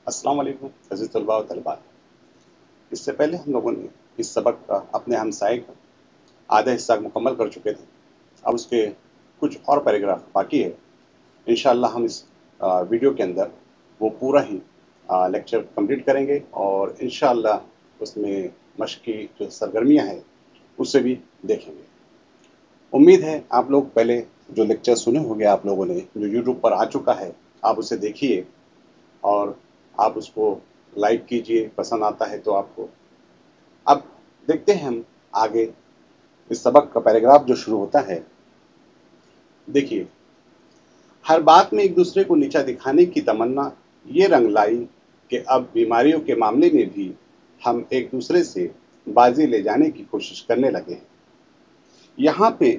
अस्सलाम वालेकुम अज़ीज़ तलबा व तलबात। इससे पहले हम लोगों ने इस सबक का अपने हमसाए का आधा हिस्सा मुकम्मल कर चुके थे। अब उसके कुछ और पैराग्राफ बाकी है। इंशाअल्लाह हम इस वीडियो के अंदर वो पूरा ही लेक्चर कंप्लीट करेंगे और इंशाअल्लाह उसमें मश्क की जो सरगर्मियाँ हैं उससे भी देखेंगे। उम्मीद है आप लोग पहले जो लेक्चर सुने होंगे आप लोगों ने, जो यूट्यूब पर आ चुका है, आप उसे देखिए और आप उसको लाइक कीजिए, पसंद आता है तो आपको। अब देखते हैं हम आगे इस सबक का पैराग्राफ जो शुरू होता है। देखिए, हर बात में एक दूसरे को नीचा दिखाने की तमन्ना ये रंग लाई कि अब बीमारियों के मामले में भी हम एक दूसरे से बाजी ले जाने की कोशिश करने लगे हैं। यहाँ पे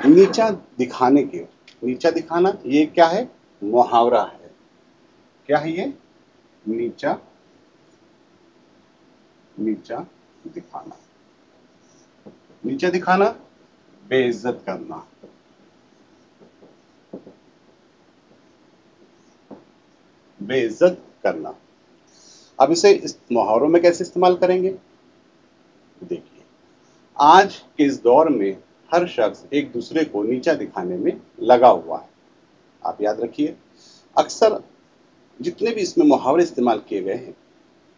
नीचा दिखाने के, नीचा दिखाना ये क्या है? मुहावरा है। क्या है ये? नीचा नीचा दिखाना। नीचा दिखाना, बेइज्जत करना। बेइज्जत करना। अब इसे इस मुहावरों में कैसे इस्तेमाल करेंगे? देखिए, आज के इस दौर में हर शख्स एक दूसरे को नीचा दिखाने में लगा हुआ है। आप याद रखिए, अक्सर जितने भी इसमें मुहावरे इस्तेमाल किए गए हैं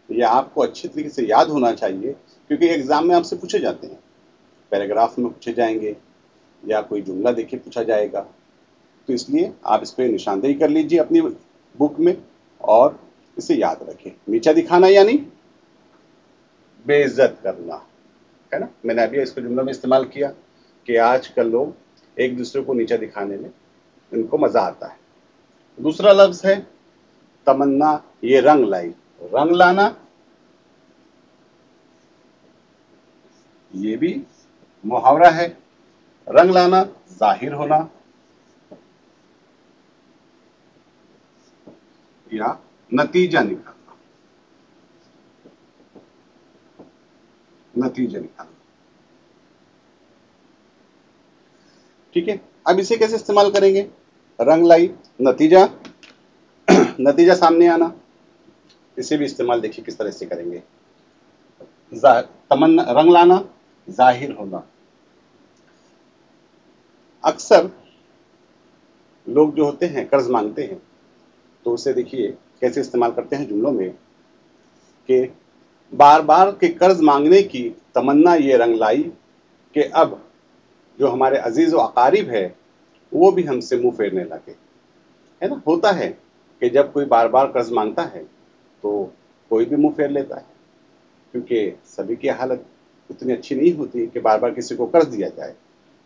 ये आपको अच्छी तरीके से याद होना चाहिए, क्योंकि एग्जाम में आपसे पूछे जाते हैं, पैराग्राफ में पूछे जाएंगे या कोई जुमला देख के पूछा जाएगा। तो इसलिए आप इस पर निशानदेही कर लीजिए अपनी बुक में और इसे याद रखें। नीचा दिखाना यानी बेइज्जत करना, है ना। मैंने अभी इसको जुमला में इस्तेमाल किया कि आजकल लोग एक दूसरे को नीचा दिखाने में इनको मजा आता है। दूसरा लफ्ज है तमन्ना ये रंग लाई। रंग लाना, ये भी मुहावरा है। रंग लाना, जाहिर होना या नतीजा निकालना। नतीजा निकालना, ठीक है। अब इसे कैसे इस्तेमाल करेंगे? रंग लाई, नतीजा नतीजा सामने आना। इसे भी इस्तेमाल देखिए किस तरह से करेंगे। तमन्ना, रंग लाना, जाहिर होना। अक्सर लोग जो होते हैं कर्ज मांगते हैं, तो उसे देखिए कैसे इस्तेमाल करते हैं जुमलों में कि बार बार के कर्ज मांगने की तमन्ना ये रंग लाई कि अब जो हमारे अजीज व अकारिब है वो भी हमसे मुंह फेरने लगे, है ना। होता है कि जब कोई बार बार कर्ज मांगता है तो कोई भी मुंह फेर लेता है, क्योंकि सभी की हालत उतनी अच्छी नहीं होती कि बार बार किसी को कर्ज दिया जाए।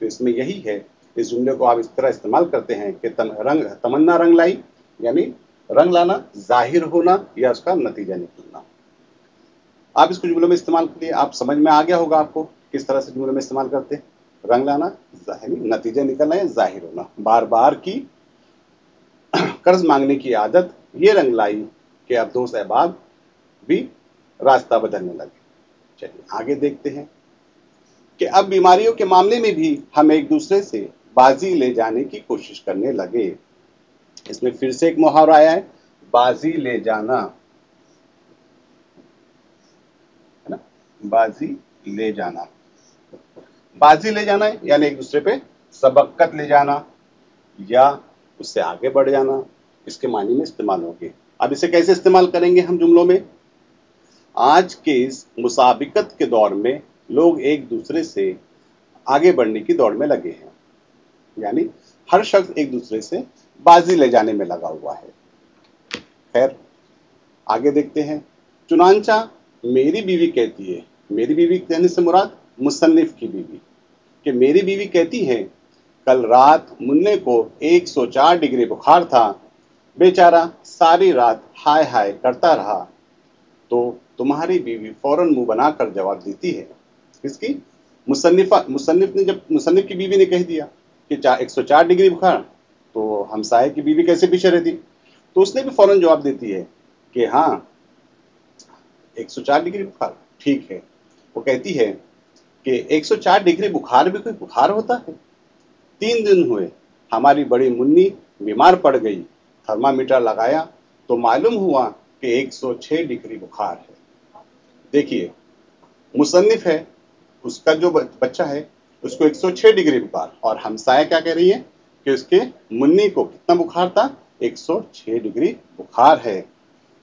तो इसमें यही है, इस जुमले को आप इस तरह इस्तेमाल करते हैं कि तमन्ना रंग लाई यानी रंग लाना, जाहिर होना या उसका नतीजा निकलना। आप इसको जुमले में इस्तेमाल करिए, आप समझ में आ गया होगा आपको किस तरह से जुमले में इस्तेमाल करते हैं। रंग लाना, नतीजा निकलना या जाहिर होना। बार बार की कर्ज मांगने की आदत ये रंग लाई कि अब दोस्त अहबाब भी रास्ता बदलने लगे। चलिए आगे देखते हैं कि अब बीमारियों के मामले में भी हम एक दूसरे से बाजी ले जाने की कोशिश करने लगे। इसमें फिर से एक मुहावरा आया है, बाजी ले जाना, है ना। बाजी ले जाना, बाजी ले जाना यानी एक दूसरे पे सबकत ले जाना या उससे आगे बढ़ जाना, इसके मानी में इस्तेमाल होंगे। अब इसे कैसे इस्तेमाल करेंगे हम जुमलों में? आज के इस मुसाबिकत के दौर में लोग एक दूसरे से आगे बढ़ने की दौड़ में लगे हैं, यानी हर शख्स एक दूसरे से बाजी ले जाने में लगा हुआ है। खैर आगे देखते हैं। चुनांचा मेरी बीवी कहती है, मेरी बीवी कहने से मुराद मुसन्निफ की बीवी, कि मेरी बीवी कहती है कल रात मुन्ने को 104 डिग्री बुखार था, बेचारा सारी रात हाय हाय करता रहा। तो तुम्हारी बीवी फौरन मुंह बनाकर जवाब देती है। किसकी? मुसन्निफ ने, जब मुसन्निफ की बीवी ने कह दिया कि 104 डिग्री बुखार, तो हमसाये की बीवी कैसे पीछे रहती? तो उसने भी फौरन जवाब देती है कि हाँ 104 डिग्री बुखार ठीक है। वो कहती है कि 104 डिग्री बुखार भी कोई बुखार होता है? 3 दिन हुए हमारी बड़ी मुन्नी बीमार पड़ गई, थर्मामीटर लगाया तो मालूम हुआ कि 106 डिग्री बुखार है। देखिए मुसन्निफ है, उसका जो बच्चा है उसको 106 डिग्री बुखार, और हमसाया क्या कह रही है कि उसके मुन्नी को कितना बुखार था, 106 डिग्री बुखार है।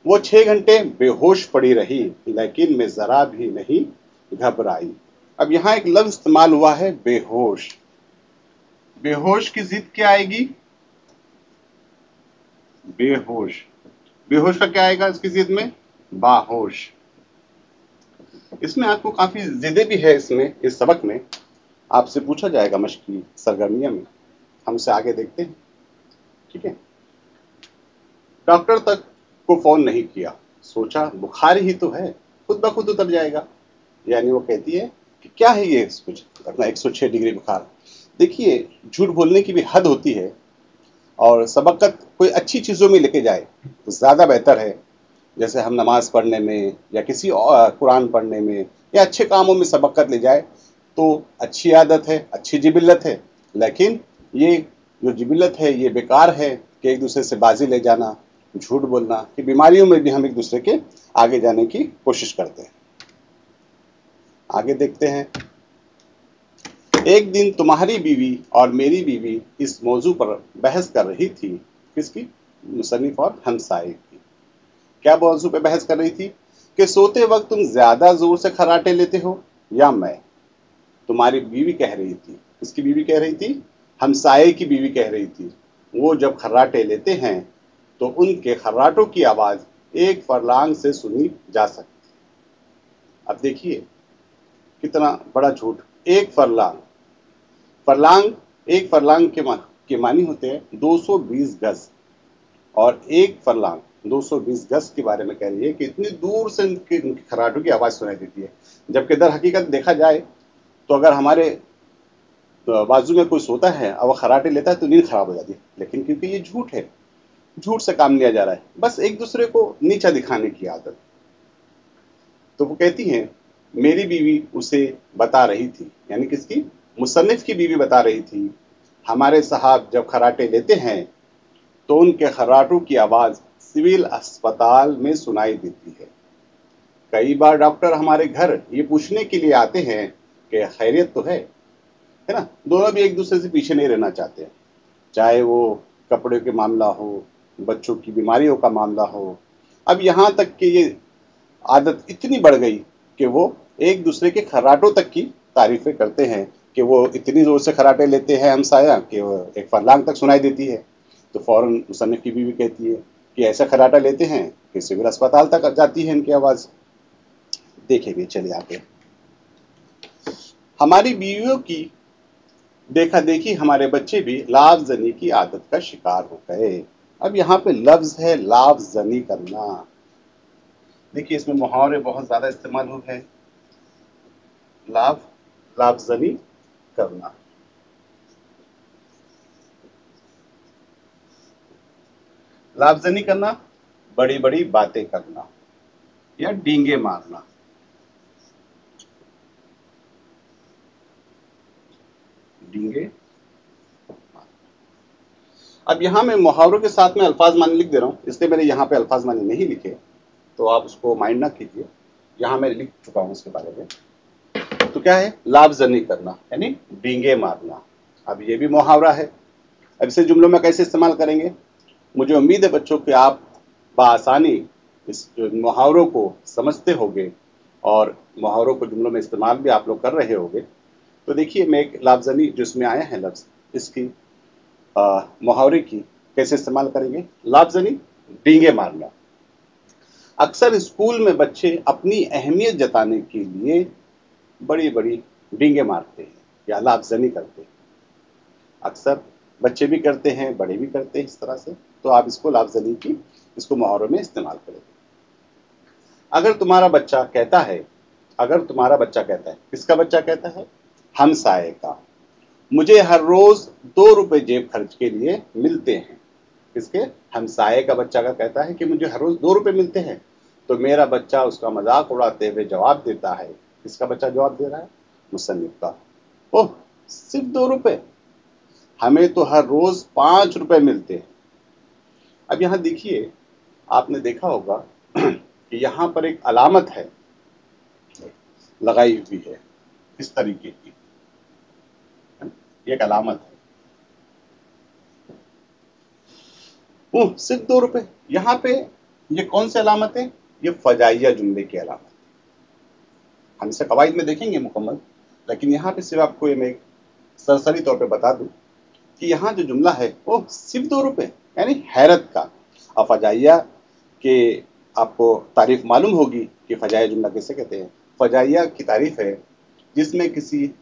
वो 6 घंटे बेहोश पड़ी रही, लेकिन मैं जरा भी नहीं घबराई। अब यहाँ एक लफ्ज इस्तेमाल हुआ है बेहोश। बेहोश की जिद क्या आएगी, बेहोश। बेहोश का क्या आएगा इसकी जिद में, बाहोश। इसमें आपको काफी जिदे भी है, इसमें इस सबक में आपसे पूछा जाएगा मश्की सरगर्मियों में, हम इसे आगे देखते हैं। ठीक है, डॉक्टर तक को फोन नहीं किया, सोचा बुखार ही तो है, खुद ब खुद उतर जाएगा। यानी वो कहती है कि क्या है ये कुछ अपना 106 डिग्री बुखार। देखिए झूठ बोलने की भी हद होती है, और सबकत कोई अच्छी चीजों में लेके जाए तो ज्यादा बेहतर है। जैसे हम नमाज पढ़ने में या किसी कुरान पढ़ने में या अच्छे कामों में सबकत ले जाए तो अच्छी आदत है, अच्छी जिबिल्लत है। लेकिन ये जो जिबिल्लत है ये बेकार है कि एक दूसरे से बाजी ले जाना, झूठ बोलना, कि बीमारियों में भी हम एक दूसरे के आगे जाने की कोशिश करते हैं। आगे देखते हैं। एक दिन तुम्हारी बीवी और मेरी बीवी इस मौजू पर बहस कर रही थी। किसकी, मुसन्निफ और हमसाये की। क्या मौजू पे बहस कर रही थी कि सोते वक्त तुम ज्यादा जोर से खर्राटे लेते हो या मैं। तुम्हारी बीवी कह रही थी, किसकी बीवी कह रही थी, हमसाये की बीवी कह रही थी। वो जब खर्राटे लेते हैं तो उनके खर्राटों की आवाज एक फरलांग से सुनी जा सकती। अब देखिए कितना बड़ा झूठ। एक फरलांग, फरलांग एक फरलांग के मानी होते हैं 220 गज, और एक फरलांग 220 गज के बारे में कह रही है कि इतनी दूर से उनके खर्राटों की आवाज सुनाई देती है। जबकि दर हकीकत देखा जाए तो अगर हमारे बाजू में कोई सोता है और वह खर्राटे लेता है तो नींद खराब हो जाती है, लेकिन क्योंकि ये झूठ है, झूठ से काम लिया जा रहा है, बस एक दूसरे को नीचा दिखाने की आदत। तो वो कहती है मेरी बीवी उसे बता रही थी, यानी किसकी, मुसन्निफ की बीवी बता रही थी, हमारे साहब जब खर्राटे लेते हैं तो उनके खर्राटों की आवाज सिविल अस्पताल में सुनाई देती है। कई बार डॉक्टर हमारे घर ये पूछने के लिए आते हैं कि खैरियत तो है ना। दोनों भी एक दूसरे से पीछे नहीं रहना चाहते, चाहे वो कपड़े के मामला हो, बच्चों की बीमारियों का मामला हो। अब यहाँ तक कि ये आदत इतनी बढ़ गई कि वो एक दूसरे के खर्राटों तक की तारीफें करते हैं कि वो इतनी जोर से खर्राटे लेते हैं हमसाया कि वो एक फरलांग तक सुनाई देती है। तो फौरन मुसन्निफ की बीवी कहती है कि ऐसा खर्राटा लेते हैं कि सिविल अस्पताल तक जाती है इनकी आवाज। देखेंगे चलिए आगे। हमारी बीवियों की देखा देखी हमारे बच्चे भी लाफजनी की आदत का शिकार हो गए। अब यहाँ पे लफ्ज है लाफजनी करना। देखिए इसमें मुहावरे बहुत ज्यादा इस्तेमाल हुए हैं। लाफजनी करना, लाफजनी करना, बड़ी बड़ी बातें करना या डींगे मारना। डींगे। अब यहां मैं मुहावरों के साथ में अल्फाज मानी लिख दे रहा हूं, इसलिए मैंने यहां पे अल्फाज मानी नहीं लिखे, तो आप उसको माइंड ना कीजिए। यहां मैं लिख चुका हूं इसके बारे में। तो क्या है, लाफजनी करना यानी डींगे मारना। अब ये भी मुहावरा है। अब इसे जुमलों में कैसे इस्तेमाल करेंगे। मुझे उम्मीद है बच्चों कि आप बआसानी इस मुहावरों को समझते होंगे और मुहावरों को जुमलों में इस्तेमाल भी आप लोग कर रहे होंगे। तो देखिए मैं एक लाफजनी जो इसमें आया है लफ्ज, इसकी मुहावरे की कैसे इस्तेमाल करेंगे। लाफजनी डींगे मारना। अक्सर स्कूल में बच्चे अपनी अहमियत जताने के लिए बड़ी बड़ी डींगे मारते हैं या लाफजनी करते हैं। अक्सर बच्चे भी करते हैं, बड़े भी करते हैं इस तरह से। तो आप इसको लाफजनी की इसको मुहावरों में इस्तेमाल करेंगे। अगर तुम्हारा बच्चा कहता है, किसका बच्चा कहता है, हमसाये का, मुझे हर रोज 2 रुपए जेब खर्च के लिए मिलते हैं। किसके, हमसाये का बच्चा का कहता है कि मुझे हर रोज 2 रुपए मिलते हैं। तो मेरा बच्चा उसका मजाक उड़ाते हुए जवाब देता है। किसका बच्चा जवाब दे रहा है, मुसन्निफ का। ओह सिर्फ 2 रुपए, हमें तो हर रोज 5 रुपए मिलते हैं। अब यहां देखिए, आपने देखा होगा कि यहाँ पर एक अलामत है लगाई हुई है इस तरीके की, ये एक अलामत है। सिर्फ 2 रुपए। यहाँ पे ये कौन सी अलामत है? ये फजाइया जुमले की अलामत। हम इसे कवायद में देखेंगे मुकम्मल, लेकिन यहाँ पे सिर्फ आपको ये मैं सरसरी तौर पे बता दूं कि यहाँ जो जुमला है वो सिर्फ 2 रुपए, यानी हैरत का। और फजाइया के आपको तारीफ मालूम होगी कि फजाइया जुमला किसे कहते हैं। फजाइया की तारीफ है जिसमें किसी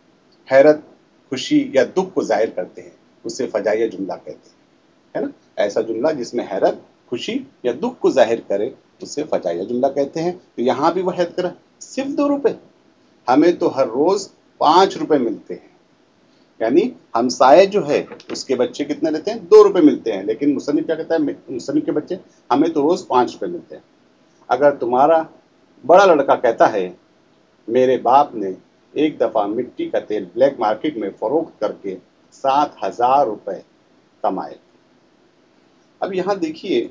हैरत, खुशी या दुख को जाहिर करते हैं, उसे फजाइया जुमला कहते हैं, है ना। ऐसा जुमला जिसमें हैरत, खुशी या दुख को जाहिर करे उसे फजाइया जुमला कहते हैं। तो यहाँ भी वह हैरत करा, सिर्फ 2 रुपए। हमें तो हर रोज 5 रुपए मिलते हैं, यानी हमसाये जो है उसके बच्चे कितने लेते हैं? 2 रुपए मिलते हैं। लेकिन मुसन्निफ क्या कहता है? मुसन्निफ के बच्चे हमें तो रोज 5 रुपए मिलते हैं। अगर तुम्हारा बड़ा लड़का कहता है मेरे बाप ने एक दफा मिट्टी का तेल ब्लैक मार्केट में फरोख्त करके 7,000 रुपए कमाए। अब यहाँ देखिए,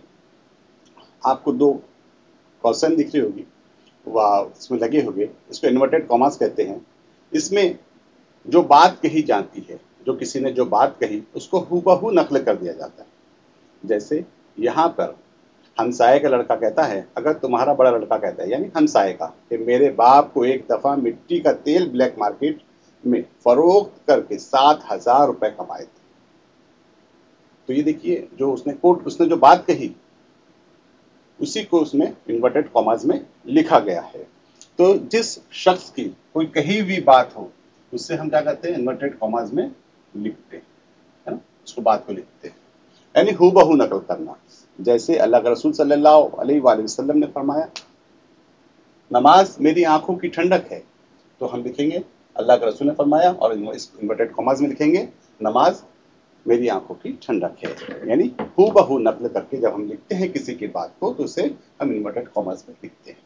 आपको 2 क्वेश्चन दिख रही होगी, वह इसमें लगे होंगे, इसको इन्वर्टेड कॉमास कहते हैं। इसमें जो बात कही जाती है, जो किसी ने जो बात कही उसको हूबहू नकल कर दिया जाता है। जैसे यहाँ पर हमसाये का लड़का कहता है, अगर तुम्हारा बड़ा लड़का कहता है यानी हमसाये का, कि मेरे बाप को एक दफा मिट्टी का तेल ब्लैक मार्केट में फरोख्त करके 7,000 रुपए कमाए थे। तो ये देखिए, जो उसने जो बात कही उसी को उसमें इन्वर्टेड कॉमास में लिखा गया है। तो जिस शख्स की कोई कही हुई बात हो उससे हम क्या करते हैं? इन्वर्टेड कॉमास में लिखते हैं, है ना, उसको बात को लिखते हैं, यानी हूबहू नकल करना। जैसे अल्लाह के रसूल सल्लल्लाहु अलैहि वसल्लम ने फरमाया, नमाज मेरी आंखों की ठंडक है, तो हम लिखेंगे अल्लाह के रसूल ने फरमाया, और इस इन्वर्टेड कॉमास में लिखेंगे नमाज मेरी आंखों की ठंडक है। यानी हूबहू नकल करके जब हम लिखते हैं किसी की बात को तो उसे हम इन्वर्टेड कॉमास में लिखते हैं।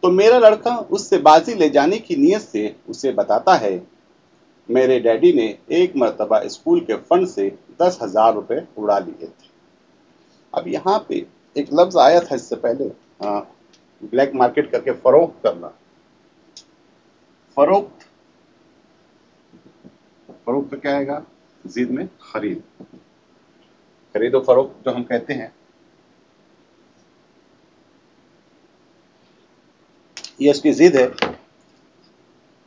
तो मेरा लड़का उससे बाजी ले जाने की नीयत से उसे बताता है, मेरे डैडी ने एक मरतबा स्कूल के फंड से 10,000 रुपए उड़ा लिए थे। अब यहाँ पे एक लफ्ज आया था इससे पहले, ब्लैक मार्केट करके फरोख्त करना। फरोख्त क्या आएगा? ज़िद में खरीद, खरीदो फरोख्त जो हम कहते हैं, ये इसकी जिद है।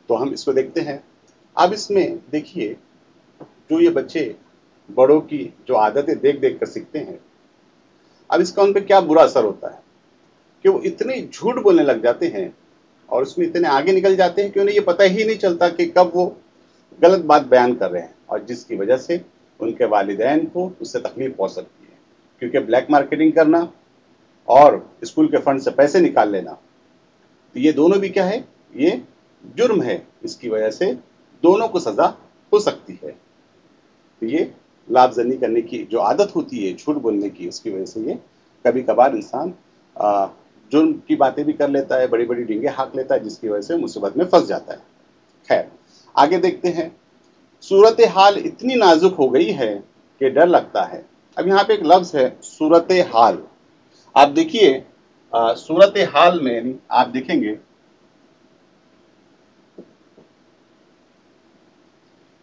तो हम इसको देखते हैं। अब इसमें देखिए, जो ये बच्चे बड़ों की जो आदतें देख देख कर सीखते हैं, अब इसका उन पर क्या बुरा असर होता है कि वो इतने झूठ बोलने लग जाते हैं और उसमें इतने आगे निकल जाते हैं कि उन्हें ये पता ही नहीं चलता कि कब वो गलत बात बयान कर रहे हैं, और जिसकी वजह से उनके वालिदैन को उससे तकलीफ पहुंच सकती है। क्योंकि ब्लैक मार्केटिंग करना और स्कूल के फंड से पैसे निकाल लेना, तो ये दोनों भी क्या है? ये जुर्म है। इसकी वजह से दोनों को सजा हो सकती है। तो ये लाभजनी करने की जो आदत होती है, झूठ बोलने की, उसकी वजह से ये कभी कभार इंसान जुर्म की बातें भी कर लेता है, बड़ी बड़ी डींगे हाँक लेता है, जिसकी वजह से मुसीबत में फंस जाता है। खैर, आगे देखते हैं। सूरत हाल इतनी नाजुक हो गई है कि डर लगता है। अब यहाँ पे एक लफ्ज है सूरत हाल। आप देखिए, सूरत हाल में आप देखेंगे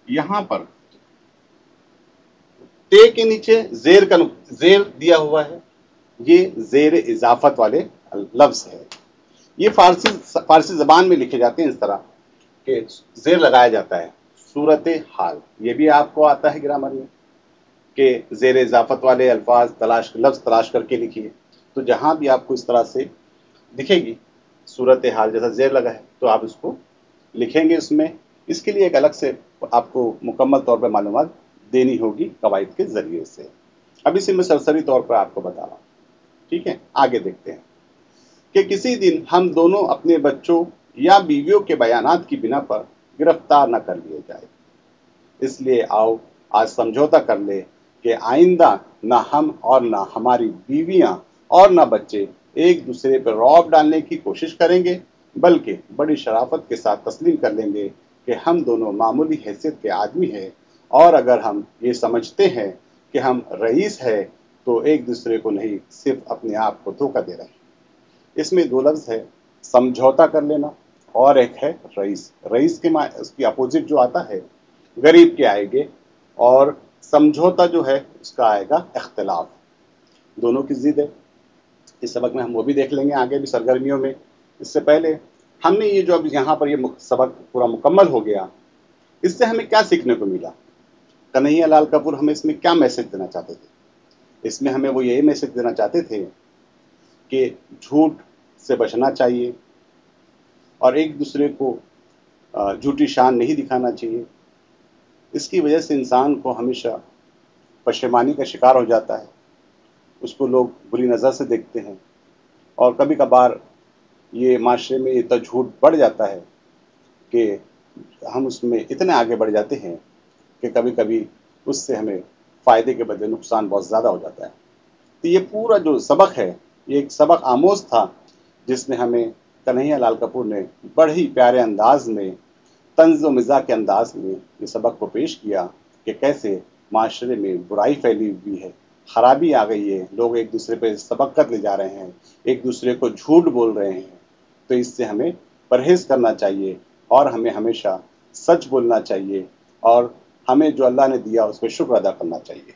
यहां पर ते के नीचे जेर दिया हुआ है। ये जेर इजाफत वाले लफ्ज है। ये फारसी जबान में लिखे जाते हैं इस तरह कि जेर लगाया जाता है, सूरत हाल। ये भी आपको आता है ग्रामर में कि जेर इजाफत वाले अल्फाज लफ्ज तलाश करके लिखिए। तो जहां भी आपको इस तरह से दिखेगी सूरत हाल जैसा जेर लगा है, तो आप इसको लिखेंगे उसमें। इसके लिए एक अलग से आपको मुकम्मल तौर पर मालूमात देनी होगी कवायद के जरिए से। अब इसे मैं सरसरी तौर पर आपको बता रहा हूँ, ठीक है। आगे देखते हैं कि किसी दिन हम दोनों अपने बच्चों या बीवियों के बयानात की बिना पर गिरफ्तार न कर लिए जाए, इसलिए आओ आज समझौता कर ले कि आइंदा न हम और न हमारी बीवियां और न बच्चे एक दूसरे पर रौब डालने की कोशिश करेंगे, बल्कि बड़ी शराफत के साथ तस्लीम कर लेंगे कि हम दोनों मामूली हैसियत के आदमी हैं, और अगर हम ये समझते हैं कि हम रईस हैं तो एक दूसरे को नहीं, सिर्फ अपने आप को धोखा दे रहे हैं। اس میں دو لفظ ہے، سمجھوتا کر لینا اور ایک ہے رئیس۔ رئیس کے اس کی اپوزٹ جو آتا ہے غریب کے آئے گے، اور سمجھوتا جو ہے اس کا آئے گا اختلاف۔ دونوں کی ضد ہے۔ اس سبق میں ہم وہ بھی دیکھ لیں گے آگے بھی سرگرمیوں میں۔ اس سے پہلے ہم نے یہ جو اب یہاں پر یہ سبق پورا مکمل ہو گیا، اس سے ہمیں کیا سیکھنے کو ملا؟ کنہیا لال کپور ہمیں اس میں کیا میسج دینا چاہتے تھے؟ اس میں ہمیں وہ یہی میسج دینا چاہتے تھے کہ جھوٹ سے بچنا چاہیے اور ایک دوسرے کو جھوٹی شان نہیں دکھانا چاہیے۔ اس کی وجہ سے انسان کو ہمیشہ پشیمانی کا شکار ہو جاتا ہے، اس کو لوگ بری نظر سے دیکھتے ہیں، اور کبھی کبھار یہ معاشرے میں اتنا جھوٹ بڑھ جاتا ہے کہ ہم اس میں اتنے آگے بڑھ جاتے ہیں کہ کبھی کبھی اس سے ہمیں فائدے کے بدلے نقصان بہت زیادہ ہو جاتا ہے۔ تو یہ پورا جو سبق ہے یہ ایک سبق آموز تھا، جس میں ہمیں کنہیا لال کپور نے بڑے ہی پیارے انداز میں، طنز و مزاح کے انداز میں یہ سبق کو پیش کیا کہ کیسے معاشرے میں برائی پھیلی ہوئی ہے، خرابی آ گئی ہے، لوگ ایک دوسرے پہ سبقت لے جا رہے ہیں، ایک دوسرے کو جھوٹ بول رہے ہیں۔ تو اس سے ہمیں پرہیز کرنا چاہیے اور ہمیں ہمیشہ سچ بولنا چاہیے، اور ہمیں جو اللہ نے دیا اس پہ شکر ادا کرنا چاہیے۔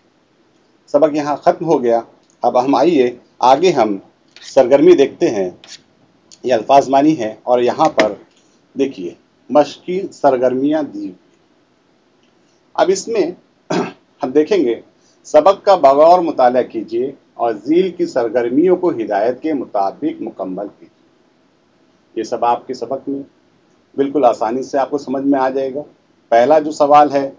سبق یہاں ختم ہو گیا۔ اب ہم آئیے آگے ہم سرگرمی دیکھتے ہیں۔ یہ الفاظ مانی ہے اور یہاں پر دیکھیے مشقی سرگرمیاں دی۔ اب اس میں ہم دیکھیں گے سبق کا بغور مطالعہ کیجیے اور ذیل کی سرگرمیوں کو ہدایت کے مطابق مکمل کیجیے۔ یہ سب آپ کے سبق میں بالکل آسانی سے آپ کو سمجھ میں آ جائے گا۔ پہلا جو سوال ہے،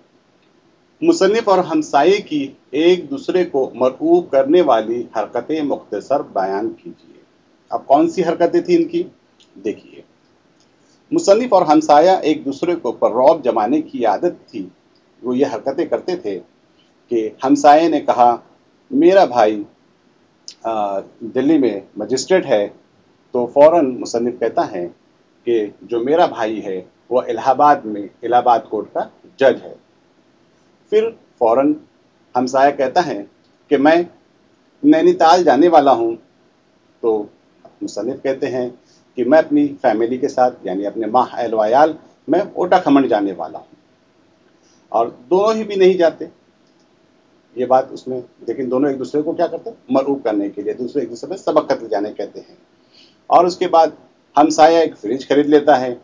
مصنف اور ہمسائے کی ایک دوسرے کو مرعوب کرنے والی حرکتیں مختصر بیان کیجیے۔ اب کون سی حرکتیں تھیں ان کی؟ دیکھیے، مصنف اور ہمسایہ ایک دوسرے کو پر رعب جمانے کی عادت تھی۔ وہ یہ حرکتیں کرتے تھے کہ ہمسائے نے کہا میرا بھائی دلی میں مجسٹریٹ ہے، تو فوراً مصنف کہتا ہے کہ جو میرا بھائی ہے وہ الہ آباد میں الہ آباد کورٹ کا جج ہے۔ پھر فوراً ہمسایہ کہتا ہے کہ میں نینی تال جانے والا ہوں، تو مصنف کہتے ہیں کہ میں اپنی فیملی کے ساتھ یعنی اپنے ماہ اہل و عیال میں اوٹا کھمنڈ جانے والا ہوں، اور دونوں ہی بھی نہیں جاتے۔ یہ بات اس میں لیکن دونوں ایک دوسرے کو کیا کرتے ہیں؟ مرعوب کرنے کے لیے دوسرے ایک دوسرے پہ سبقت لے جانے کہتے ہیں۔ اور اس کے بعد ہمسایہ ایک فریج خرید لیتا ہے،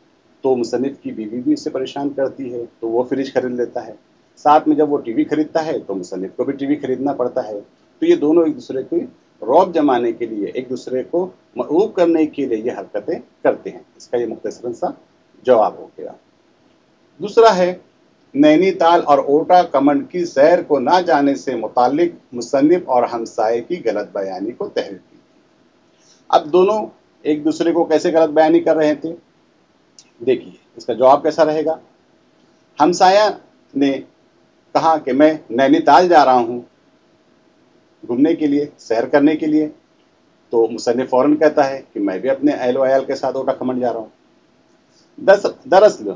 تو مصنف کی بیوی بھی اس سے پریشان کرتی ہے تو وہ فریج خرید لیتا ہے۔ ساتھ میں جب وہ ٹی وی خریدتا ہے تو مصنف کو بھی ٹی وی خریدنا پڑتا ہے۔ تو یہ دونوں ایک دوسرے کو رعب جمانے کے لیے، ایک دوسرے کو مرعوب کرنے کے لیے یہ حرکتیں کرتے ہیں۔ اس کا یہ مختصراً سا جواب ہو گیا۔ دوسرا ہے، نینی تال اور اوٹا کمنڈ کی سیر کو نہ جانے سے متعلق مصنف اور ہمسائے کی غلط بیانی کو تحریر کی۔ اب دونوں ایک دوسرے کو کیسے غلط بیانی کر رہے تھے؟ دیکھیے اس کا جواب کیسا رہے گا۔ ہمسایہ نے کہا کہ میں نینی تال جا رہا ہوں گھومنے کے لیے، سیر کرنے کے لیے، تو مصنف فوراً کہتا ہے کہ میں بھی اپنے اہل و عیال کے ساتھ اوٹا کھمنڈ جا رہا ہوں۔ دراصل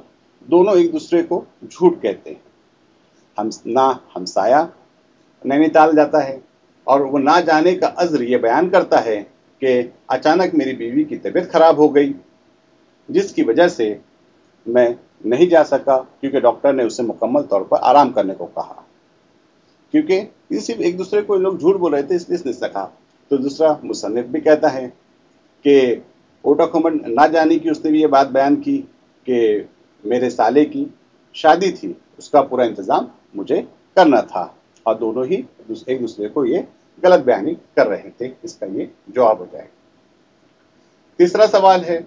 دونوں ایک دوسرے کو جھوٹ کہتے ہیں۔ نہ ہمسایہ نینی تال جاتا ہے اور وہ نہ جانے کا عذر یہ بیان کرتا ہے کہ اچانک میری بیوی کی طبیعت خراب ہو گئی، جس کی وجہ سے میں نہیں جا سکا کیونکہ ڈاکٹر نے اسے مکمل طور پر آرام کرنے کو کہا۔ کیونکہ صرف ایک دوسرے کو لوگ جھوٹ بول رہے تھے اس لیے اس نے سکا۔ تو دوسرا مصنف بھی کہتا ہے کہ اوٹا کھمنڈ نہ جانے کی اس نے بھی یہ بات بیان کی کہ میرے سالے کی شادی تھی، اس کا پورا انتظام مجھے کرنا تھا، اور دونوں ہی ایک دوسرے کو یہ غلط بیانی کر رہے تھے۔ اس کا یہ جواب ہو جائے گا۔ تیسرا سوال ہے،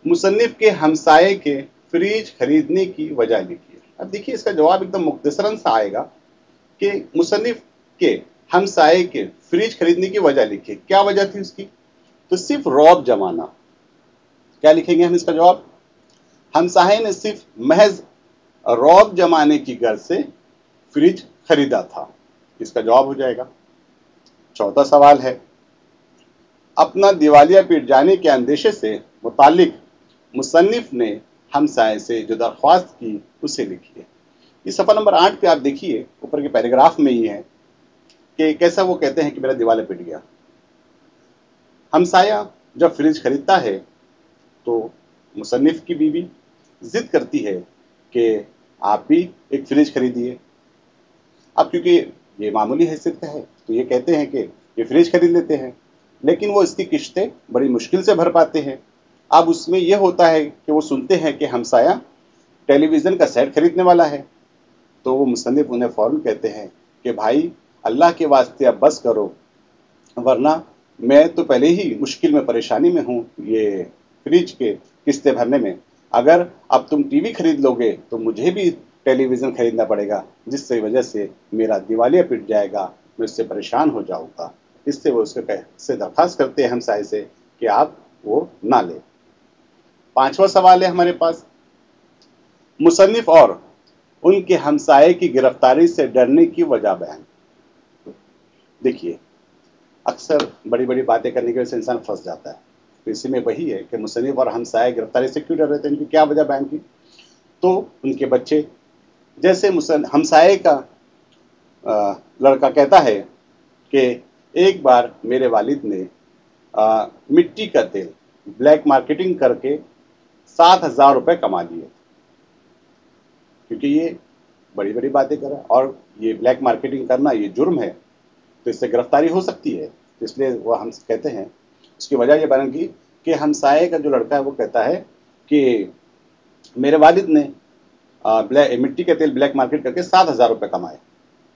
مصنف کے ہمسائے کے فریج خریدنے کی وجہ لکھیے۔ اب دیکھیے اس کا جواب ایک دم مختصراً سا آئے گا کہ مصنف کے ہمسائے کے فریج خریدنے کی وجہ لکھیے۔ کیا وجہ تھی اس کی؟ تو صرف رعب جمانا۔ کیا لکھیں گے ہم اس کا جواب؟ ہمسائے نے صرف محض رعب جمانے کی غرض سے فریج خریدا تھا۔ اس کا جواب ہو جائے گا۔ چوتھا سوال ہے، اپنا دیوالیہ پیٹ جانے کے اندیشے سے متعلق مصنف نے ہمسائے سے جو درخواست کی اسے لکھیے۔ یہ صفحہ نمبر 8 پہ آپ دیکھیے اوپر کے پیراگراف میں یہ ہے کہ کیسا وہ کہتے ہیں کہ میرا دیوالیہ پٹ گیا۔ ہمسایہ जब फ्रिज खरीदता है तो मुसन्निफ की बीवी जिद करती है कि आप भी एक फ्रिज खरीदिए। अब क्योंकि ये मामूली हैसियत का है तो ये कहते हैं कि ये फ्रिज खरीद लेते हैं, लेकिन वो इसकी किश्तें बड़ी मुश्किल से भर पाते हैं। अब उसमें यह होता है कि वो सुनते हैं कि हमसाया टेलीविज़न का सेट खरीदने वाला है, तो वो मुसन्निफ उन्हें फ़ौरन कहते हैं कि भाई अल्लाह के वास्ते अब बस करो, वरना मैं तो पहले ही मुश्किल में परेशानी में हूँ ये फ्रिज के किस्तें भरने में। अगर अब तुम टीवी खरीद लोगे तो मुझे भी टेलीविज़न खरीदना पड़ेगा, जिससे वजह से मेरा दिवालिया पिट जाएगा, मैं उससे परेशान हो जाऊँगा। इससे वो उससे दरख्वास्त करते हैं हमसाए से कि आप वो ना लें। 5वां सवाल है हमारे पास, मुसन्निफ और उनके हमसाए की गिरफ्तारी से डरने की वजह बयान। देखिए, अक्सर बड़ी बड़ी बातें करने की वजह से इंसान फंस जाता है। तो इसी में वही है कि मुसन्निफ और हमसाए गिरफ्तारी से क्यों डर रहे थे, इनकी क्या वजह बयान की। तो उनके बच्चे, जैसे हमसाए का लड़का कहता है कि एक बार मेरे वालिद ने मिट्टी का तेल ब्लैक मार्केटिंग करके 7,000 रुपये कमा लिए, क्योंकि ये बड़ी बड़ी बातें कर रहा है और ये ब्लैक मार्केटिंग करना ये जुर्म है, तो इससे गिरफ्तारी हो सकती है। तो इसलिए वो हम कहते हैं, उसकी वजह ये बयान की कि हमसाए का जो लड़का है वो कहता है कि मेरे वालिद ने मिट्टी का तेल ब्लैक मार्केट करके 7,000 रुपये कमाए।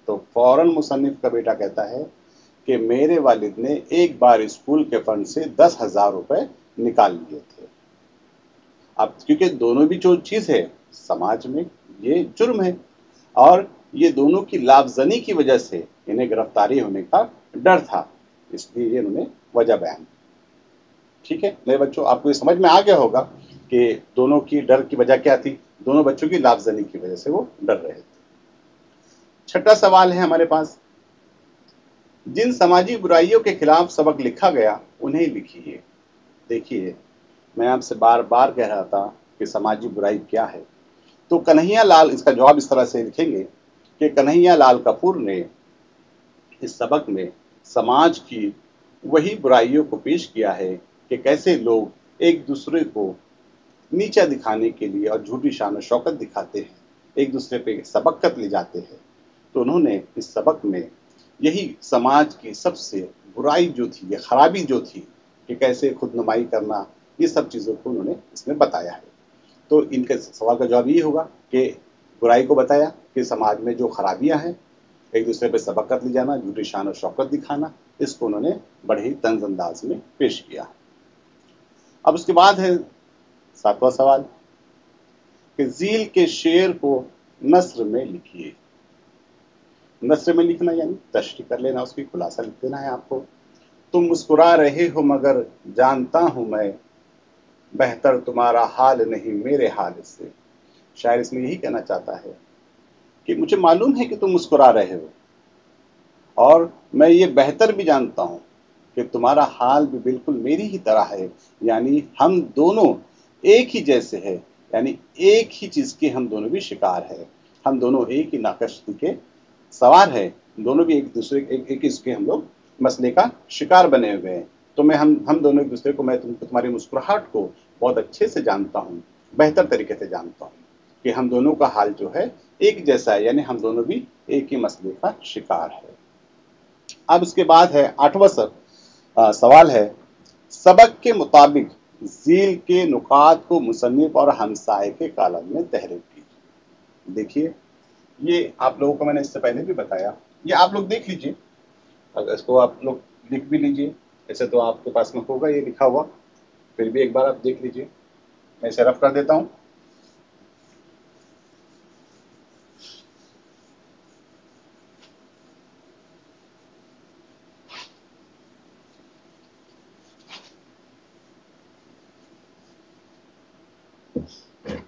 तो फौरन मुसन्निफ का बेटा कहता है कि मेरे वालिद ने एक बार स्कूल के फंड से 10,000 रुपये निकाल लिए थे। अब क्योंकि दोनों भी जो चीज़ है समाज में ये जुर्म है और ये दोनों की लाभजनी की वजह से इन्हें गिरफ्तारी होने का डर था, इसलिए इन्होंने वजह बयान। ठीक है मेरे बच्चों, आपको ये समझ में आ गया होगा कि दोनों की डर की वजह क्या थी। दोनों बच्चों की लाभजनी की वजह से वो डर रहे थे। 6वां सवाल है हमारे पास, जिन समाजी बुराइयों के खिलाफ सबक लिखा गया उन्हें लिखिए। देखिए, मैं आपसे बार बार कह रहा था कि समाजी बुराई क्या है, तो कन्हैया लाल इसका जवाब इस तरह से लिखेंगे कि कन्हैया लाल कपूर ने इस सबक में समाज की वही बुराइयों को पेश किया है कि कैसे लोग एक दूसरे को नीचा दिखाने के लिए और झूठी शान और शौकत दिखाते हैं, एक दूसरे पे सबकत ले जाते हैं। तो उन्होंने इस सबक में यही समाज की सबसे बुराई जो थी, ये खराबी जो थी कि कैसे खुदनुमाई करना, ये सब चीज़ों को उन्होंने इसमें बताया है। तो इनके सवाल का जवाब ये होगा कि बुराई को बताया कि समाज में जो खराबियां हैं, एक दूसरे पे सबकत ले जाना, झूठी शान और शौकत दिखाना, इसको उन्होंने बड़े ही तंज अंदाज में पेश किया। अब उसके बाद है 7वां सवाल कि झील के शेर को नस्र में लिखिए। नस्र में लिखना यानी तशरीह कर लेना, उसकी खुलासा लिख देना है आपको। तुम मुस्कुरा रहे हो मगर जानता हूं मैं, बेहतर तुम्हारा हाल नहीं मेरे हाल से। शायर इसमें यही कहना चाहता है कि मुझे मालूम है कि तुम मुस्कुरा रहे हो और मैं ये बेहतर भी जानता हूं कि तुम्हारा हाल भी बिल्कुल मेरी ही तरह है, यानी हम दोनों एक ही जैसे हैं, यानी एक ही चीज के हम दोनों भी शिकार है, हम दोनों एक ही नाकश्ती के सवार है, दोनों भी एक दूसरे एक इसके हम लोग मसले का शिकार बने हुए हैं। तो मैं हम दोनों एक दूसरे को, मैं तुम्हारी मुस्कुराहट को बहुत अच्छे से जानता हूँ, बेहतर तरीके से जानता हूँ कि हम दोनों का हाल जो है एक जैसा है, यानी हम दोनों भी एक ही मसले का शिकार है। अब उसके बाद है 8वां सवाल है, सबक के मुताबिक झील के नुकात को मुसन्निफ और हमसाए के कालम में तहरीर कीजिए। देखिए, ये आप लोगों को मैंने इससे पहले भी बताया, ये आप लोग देख लीजिए, अगर इसको आप लोग लिख भी लीजिए, ऐसे तो आपके पास में होगा ये लिखा हुआ, फिर भी एक बार आप देख लीजिए, मैं इसे रफ कर देता हूं।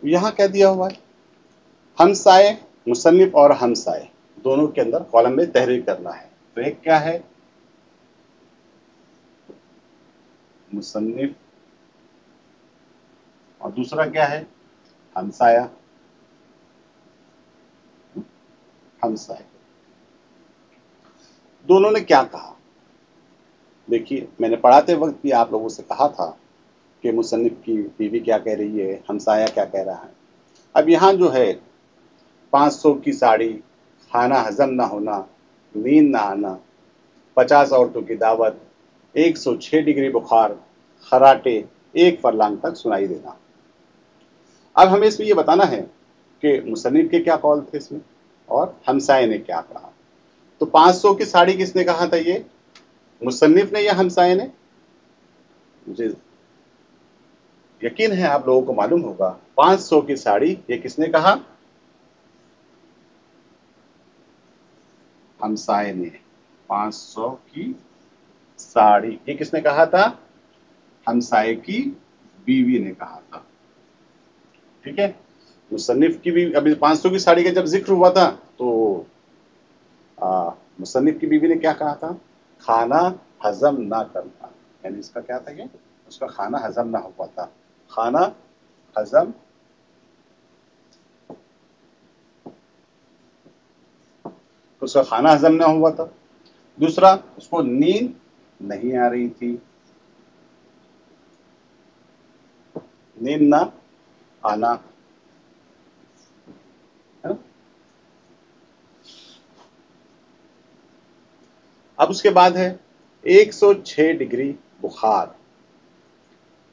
यहां क्या दिया हुआ है, हमसाए, मुसन्निफ और हमसाए दोनों के अंदर कॉलम में तहरीर करना है। तो एक क्या है, मुसन्निफ, और दूसरा क्या है, हमसाया, हमसाए। दोनों ने क्या कहा, देखिए, मैंने पढ़ाते वक्त भी आप लोगों से कहा था कि मुसन्निफ की बीवी क्या कह रही है, हमसाया क्या कह रहा है। अब यहाँ जो है 500 की साड़ी, खाना हजम ना होना, नींद ना आना, 50 औरतों की दावत, 106 डिग्री बुखार, खराटे, एक फरलांग तक सुनाई देना। अब हमें इसमें ये बताना है कि मुसन्निफ के क्या कौल थे इसमें और हमसाये ने क्या कहा। तो 500 की साड़ी किसने कहा था, ये मुसन्निफ ने या हमसाये ने? मुझे यकीन है आप लोगों को मालूम होगा। 500 की साड़ी ये किसने कहा? हमसाये ने। 500 की साड़ी ये किसने कहा था? हमसाये की बीवी ने कहा था। ठीक है, मुसन्निफ की भी अभी 500 की साड़ी का जब जिक्र हुआ था तो मुसन्निफ की बीवी ने क्या कहा था? खाना हजम ना करना, यानी इसका क्या था कि उसका खाना हजम ना हो पाता। खाना हजम तो उसका खाना हजम ना हुआ था। दूसरा, उसको नींद नहीं आ रही थी, नींद ना आना, है ना? अब उसके बाद है 106 डिग्री बुखार,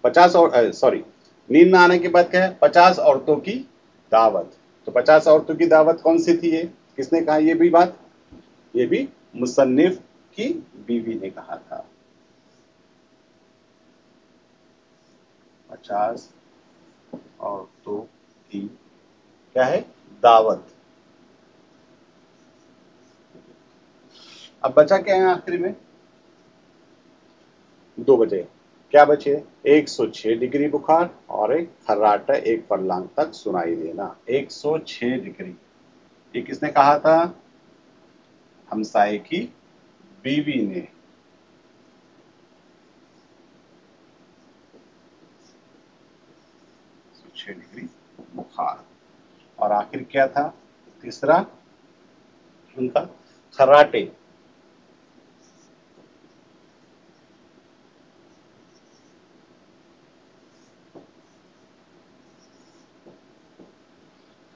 50 और सॉरी, नींद ना आने के बाद क्या है? 50 औरतों की दावत। तो 50 औरतों की दावत कौन सी थी? ये किसने कहा ये भी बात? ये भी मुसन्निफ की बीवी ने कहा था। 50 औरतों की क्या है? दावत। अब बचा क्या है आखिरी में? 2 बचे। क्या बचे? 106 डिग्री बुखार और एक खर्राटा एक फरलांग तक सुनाई देना। 106 डिग्री ये किसने कहा था? हमसाये की बीवी ने। 106 डिग्री बुखार और आखिर क्या था तीसरा उनका? खर्राटे।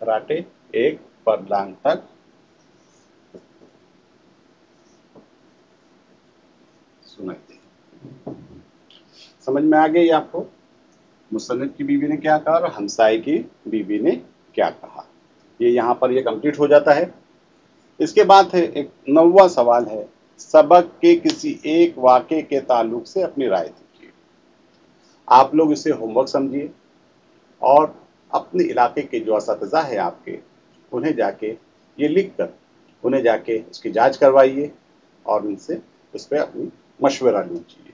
खर्राटे एक फरलांग तक सुनाई दे। समझ में आ गई आपको मुसन्निफ की बीवी ने क्या कहा और हमसाये की बीवी ने क्या कहा? ये यहाँ पर ये कंप्लीट हो जाता है। इसके बाद है एक 9वां सवाल है, सबक के किसी एक वाक़े के ताल्लुक से अपनी राय दीजिए। आप लोग इसे होमवर्क समझिए और अपने इलाके के जो असातिज़ा है आपके, उन्हें जाके ये लिख कर उन्हें जाके इसकी जांच करवाइए और उनसे उस पर अपनी मशवरा लीजिए।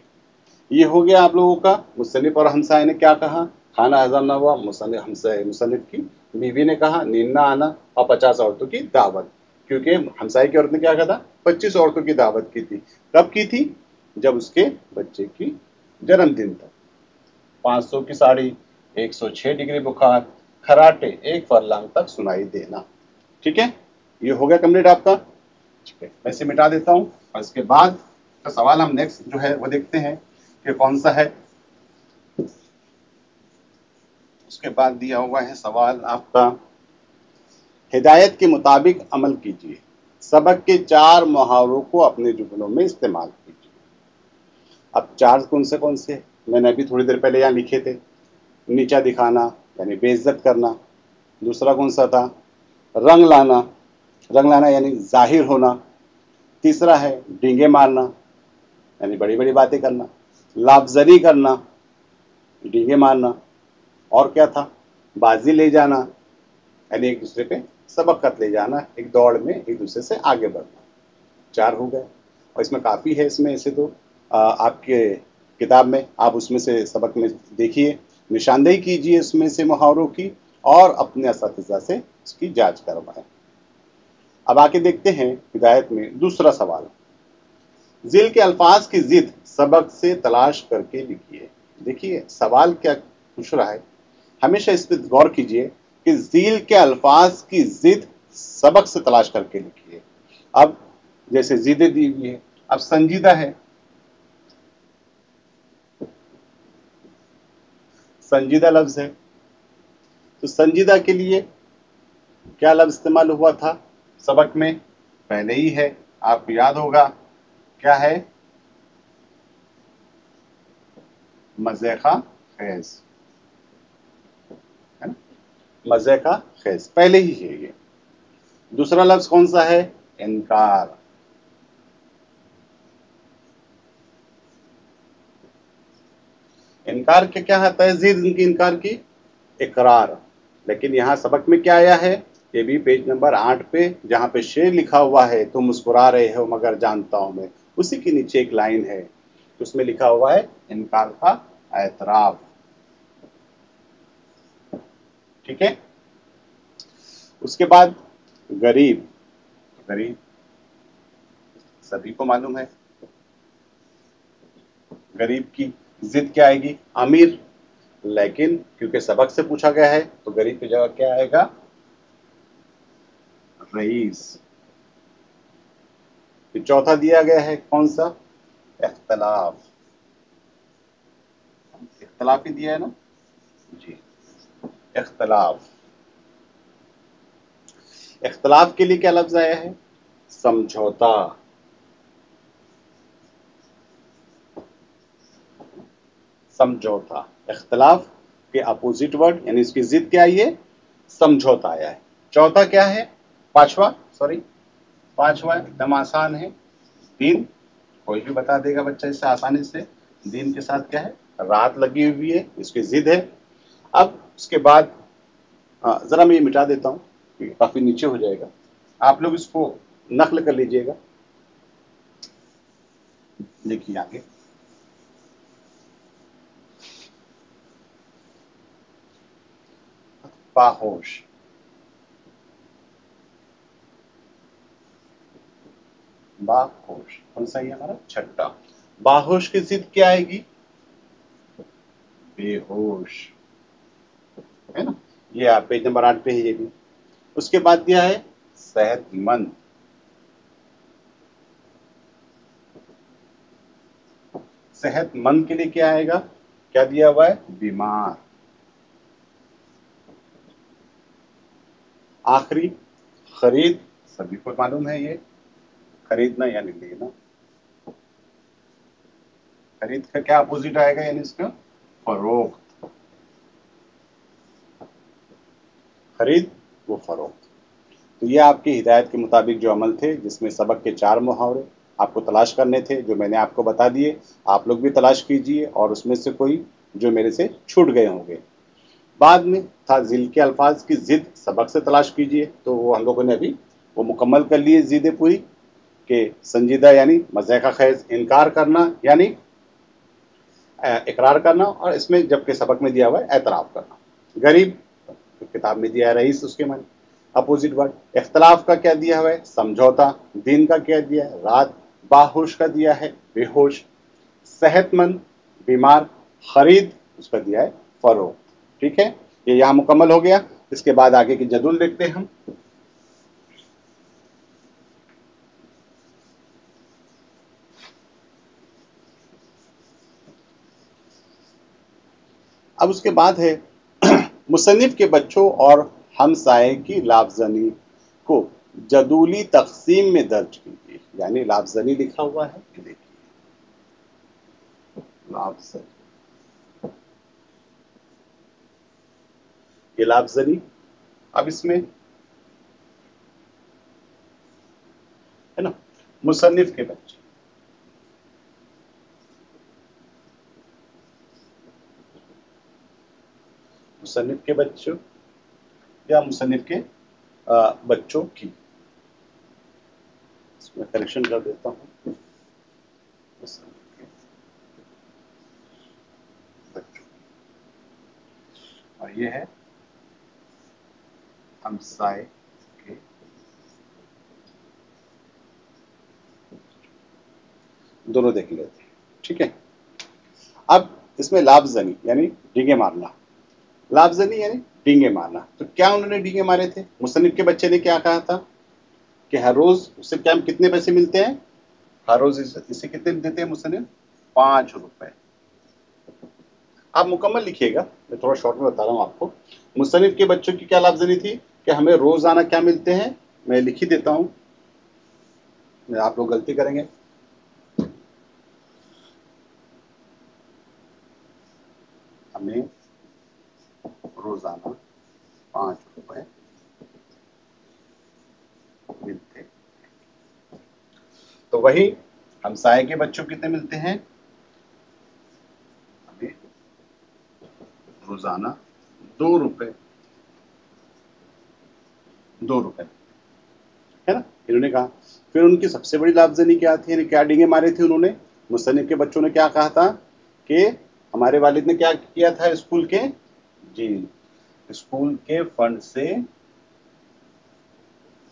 ये हो गया आप लोगों का मुसन्निफ और हमसाये ने क्या कहा, खाना हजम ना हुआ, मुसन्निफ की बीवी ने कहा नींद ना आना और 50 औरतों की दावत, क्योंकि हमसाये की औरत ने क्या कहा था? 25 औरतों की दावत की थी। कब की थी? जब उसके बच्चे की जन्मदिन था। 500 की साड़ी, 106 डिग्री बुखार, खराटे एक फरलांग तक सुनाई देना। ठीक है, ये हो गया कंप्लीट आपका। ठीक है, मैं इसे मिटा देता हूँ और इसके बाद का सवाल हम नेक्स्ट जो है वो देखते हैं कि कौन सा है। उसके बाद दिया हुआ है सवाल आपका, हिदायत के मुताबिक अमल कीजिए, सबक के 4 मुहावरों को अपने जुमलों में इस्तेमाल कीजिए। अब 4 कौन से मैंने अभी थोड़ी देर पहले यहाँ लिखे थे। नीचा दिखाना यानी बेइज्जत करना। दूसरा कौन सा था? रंग लाना, रंग लाना यानी जाहिर होना। तीसरा है डींगे मारना यानी बड़ी बड़ी बातें करना। लाफजरी करना, डींगे मारना। और क्या था? बाजी ले जाना यानी एक दूसरे पे सबकत ले जाना, एक दौड़ में एक दूसरे से आगे बढ़ना। 4 हो गए और इसमें काफ़ी है। इसमें ऐसे तो आपके किताब में आप उसमें से सबक में देखिए, निशानदेही कीजिए इसमें से मुहावरों की और अपने असातिज़ा से इसकी जांच करवाएं। अब आके देखते हैं हिदायत में दूसरा सवाल, ज़िल के अल्फाज की जिद सबक से तलाश करके लिखिए। देखिए सवाल क्या पूछ रहा है, हमेशा इस पर गौर कीजिए कि ज़ील के अल्फाज की जिद सबक से तलाश करके लिखिए। अब जैसे जिद दी हुई है, अब संजीदा है, संजीदा लफ्ज है। तो संजीदा के लिए क्या लफ्ज इस्तेमाल हुआ था सबक में? पहले ही है, आपको याद होगा, क्या है? मजे का खेज, है ना? मजे का खेज पहले ही है ये। दूसरा लफ्ज कौन सा है? इनकार। इनकार के क्या आता है? जिद इनकी इनकार की, इकरार। लेकिन यहां सबक में क्या आया है? ये भी पेज नंबर 8 पे, जहां पे शेर लिखा हुआ है, तुम मुस्कुरा रहे हो मगर जानता हूं मैं, उसी के नीचे एक लाइन है, उसमें लिखा हुआ है इनकार का एतराफ। ठीक है। उसके बाद गरीब। गरीब सभी को मालूम है, गरीब की जिद क्या आएगी? अमीर। लेकिन क्योंकि सबक से पूछा गया है तो गरीब की जगह क्या आएगा? रईस। फिर चौथा दिया गया है कौन सा? इख्तलाफ। इख्तलाफ ही दिया है ना जी, इख्तलाफ। इख्तलाफ के लिए क्या लफ्ज आया है? समझौता। समझौता। इख्तलाफ के अपोजिट वर्ड यानी इसकी जिद क्या आई है? समझौता आया है। चौथा क्या है? पांचवा एकदम आसान है, दीन। कोई भी बता देगा बच्चा इससे आसानी से। दीन के साथ क्या है? रात लगी हुई है, इसकी जिद है। अब उसके बाद जरा मैं ये मिटा देता हूं, काफी नीचे हो जाएगा, आप लोग इसको नकल कर लीजिएगा। देखिए आगे, बाहोश। बाहोश कौन सा है हमारा? छठा। बाहोश की जिद क्या आएगी? बेहोश, है ना? ये आप पेज नंबर 8 पे है ये भी। उसके बाद दिया है सेहतमंद। सेहतमंद के लिए क्या आएगा? क्या दिया हुआ है? बीमार। आखिरी खरीद, सभी को मालूम है ये, खरीदना यानी लेना। खरीद का क्या अपोजिट आएगा? यानी इसका फरोख्त। खरीद वो फरोख्त। तो ये आपकी हिदायत के मुताबिक जो अमल थे, जिसमें सबक के 4 मुहावरे आपको तलाश करने थे, जो मैंने आपको बता दिए, आप लोग भी तलाश कीजिए और उसमें से कोई जो मेरे से छूट गए होंगे। बाद में था जिल के अल्फाज की जिद, सबक से तलाश कीजिए, तो वो हम लोगों ने अभी वो मुकम्मल कर लिए जिदें पूरी, कि संजीदा यानी मज़े का खैज, इनकार करना यानी इकरार करना, और इसमें जबकि सबक में दिया हुआ है एतराफ़ करना। गरीब किताब में दिया है रईस, उसके मन अपोजिट वर्ड। इख्तलाफ का क्या दिया हुआ है? समझौता। दिन का क्या दिया है? रात। बाहोश का दिया है बेहोश। सेहतमंद बीमार। खरीद उसका दिया है फरोख्त। ठीक है, ये यहां मुकम्मल हो गया। इसके बाद आगे की जदुल देखते हैं हम। अब उसके बाद है मुसन्निफ के बच्चों और हमसाए की लाफजनी को जदूली तकसीम में दर्ज कीजिए। यानी लाफजनी लिखा हुआ है, ये देखिए लाफजनी, ये लाफजनी। अब इसमें है ना, मुसन्निफ के बच्चे, मुसन्निफ के बच्चों या मुसन्निफ के बच्चों की, इसमें करेक्शन कर देता हूं, मुसन्निफ के बच्चों, और ये है हमसाए के, दोनों देख लेते हैं। ठीक है, अब इसमें लाफजनी यानी डींगे मारना, लाफजनी यानी डींगे मारना। तो क्या उन्होंने डींगे मारे थे? मुसन्निफ के बच्चे ने क्या कहा था कि हर रोज उससे क्या कितने पैसे मिलते हैं? हर रोज इसे कितने देते हैं मुसन्निफ? 5 रुपए। आप मुकम्मल लिखिएगा, मैं थोड़ा शॉर्ट में बता रहा हूँ आपको। मुसन्निफ के बच्चों की क्या लाफजनी थी कि हमें रोजाना क्या मिलते हैं, मैं लिख ही देता हूँ, आप लोग गलती करेंगे। हमें रोजाना 5 रुपए मिलते, तो वही हमसाये के बच्चों कितने मिलते हैं, हमें रोजाना 2 रुपए, 2 रुपए, है ना, इन्होंने कहा। फिर उनकी सबसे बड़ी लाफजनी क्या थी, क्या डींगे मारे थे उन्होंने, मुसन्निफ के बच्चों ने क्या कहा था कि हमारे वालिद ने क्या किया था स्कूल के, जी, स्कूल के फंड से,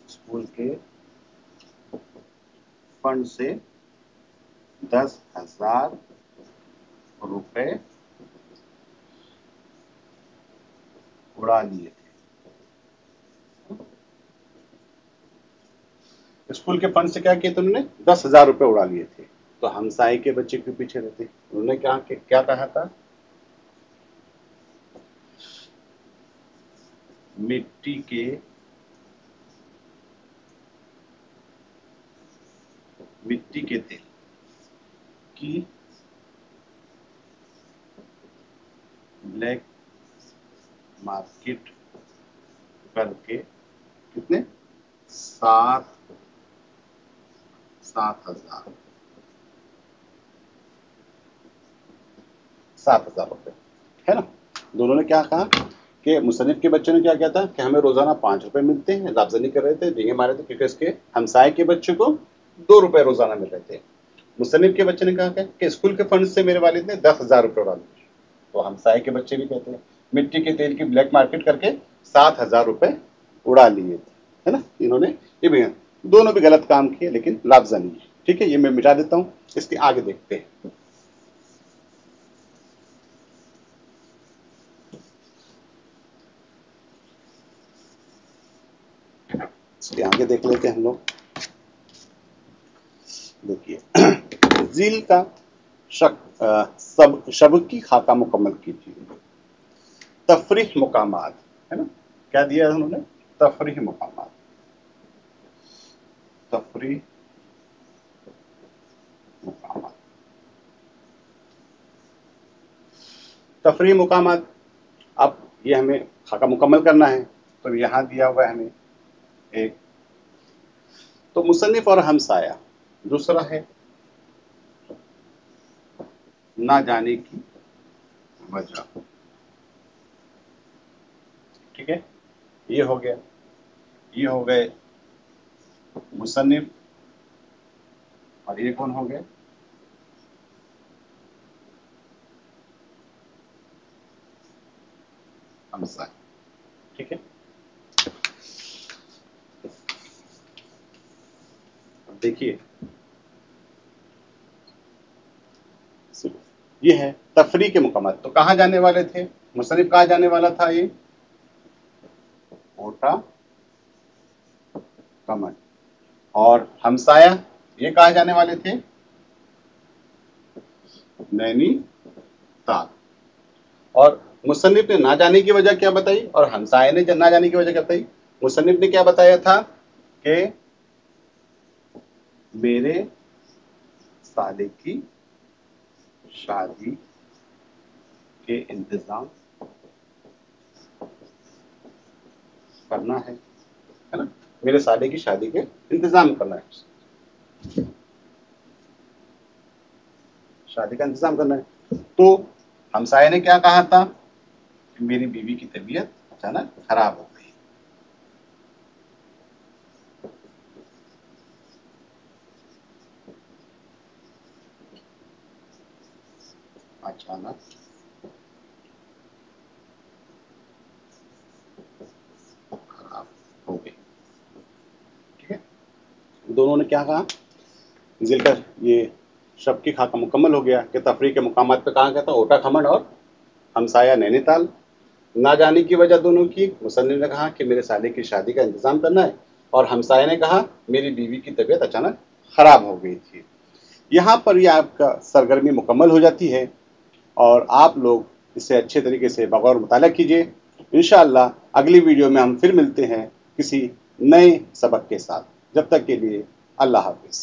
स्कूल के फंड से 10,000 रुपए उड़ा लिए थे। स्कूल के फंड से क्या किया था उन्होंने, 10,000 रुपए उड़ा लिए थे। तो हमसाये के बच्चे क्यों पीछे रहते, उन्होंने क्या कहा था, मिट्टी के तेल की ब्लैक मार्केट करके कितने, 7,000 रुपए, है ना। दोनों ने क्या कहा कि मुसन्निफ के बच्चों ने क्या किया था कि हमें रोजाना 5 रुपए मिलते हैं, लाफजनी कर रहे थे, डींगे मारे थे, क्योंकि इसके हमसाये के बच्चे को 2 रुपए रोजाना मिल रहे थे। मुसन्निफ के बच्चे ने कहा कि स्कूल के फंड से मेरे वालिद ने 10,000 रुपए उड़ा लिए। तो हमसाये के बच्चे भी कहते हैं मिट्टी के तेल की ब्लैक मार्केट करके 7,000 रुपए उड़ा लिए थे, है ना। इन्होंने ये भी दोनों भी गलत काम किए, लेकिन लाफजनी है, ठीक है, ये मैं मिटा देता हूँ। इसके आगे देखते हैं, इसके आगे देख लेते हैं हम लोग। देखिए, झील का शब की खाका मुकम्मल कीजिए, तफरीह मुकामात, है ना, क्या दिया है उन्होंने, तफरीह मुकामात, तफरीह मुकामात, तफरीह मुकामात। अब ये हमें खाका मुकम्मल करना है, तो यहां दिया हुआ है हमें एक, तो मुसन्निफ और हमसाया, दूसरा है ना जाने की वजह, ठीक है, ये हो गया, ये हो गए मुसन्निफ, और ये कौन हो गए, हमसाया, ठीक है। अब देखिए, ये है तफरी के मुकम्मल, तो कहाँ जाने वाले थे, मुसन्निफ कहाँ जाने वाला था, ये ओटा कमन, और हमसाया ये कहाँ जाने वाले थे, नैनीताल। और मुसन्निफ ने ना जाने की वजह क्या बताई, और हमसाया ने ना जाने की वजह क्या बताई। मुसन्निफ ने क्या बताया था कि मेरे साले की शादी के इंतजाम करना है ना, मेरे साले की शादी के इंतजाम करना है, शादी का इंतजाम करना है। तो हमसाये ने क्या कहा था कि मेरी बीवी की तबीयत अचानक खराब हो गई, अचानक खराब हो गई, ठीक है। दोनों ने क्या कहा, जिल का ये शब की खाका मुकम्मल हो गया कि तफरी के मुकामात पे कहा गया था, ओटा खमन और हमसाया नैनीताल। ना जाने की वजह दोनों की, मुसन्निफ ने कहा कि मेरे साले की शादी का इंतजाम करना है, और हमसाया ने कहा मेरी बीवी की तबीयत अचानक खराब हो गई थी। यहाँ पर यह आपका सरगर्मी मुकम्मल हो जाती है, और आप लोग اسے اچھے طریقے سے بغور مطالعہ کیجیے. انشاءاللہ اگلی ویڈیو میں ہم پھر ملتے ہیں کسی نئے سبق کے ساتھ. جب تک کے لیے اللہ حافظ.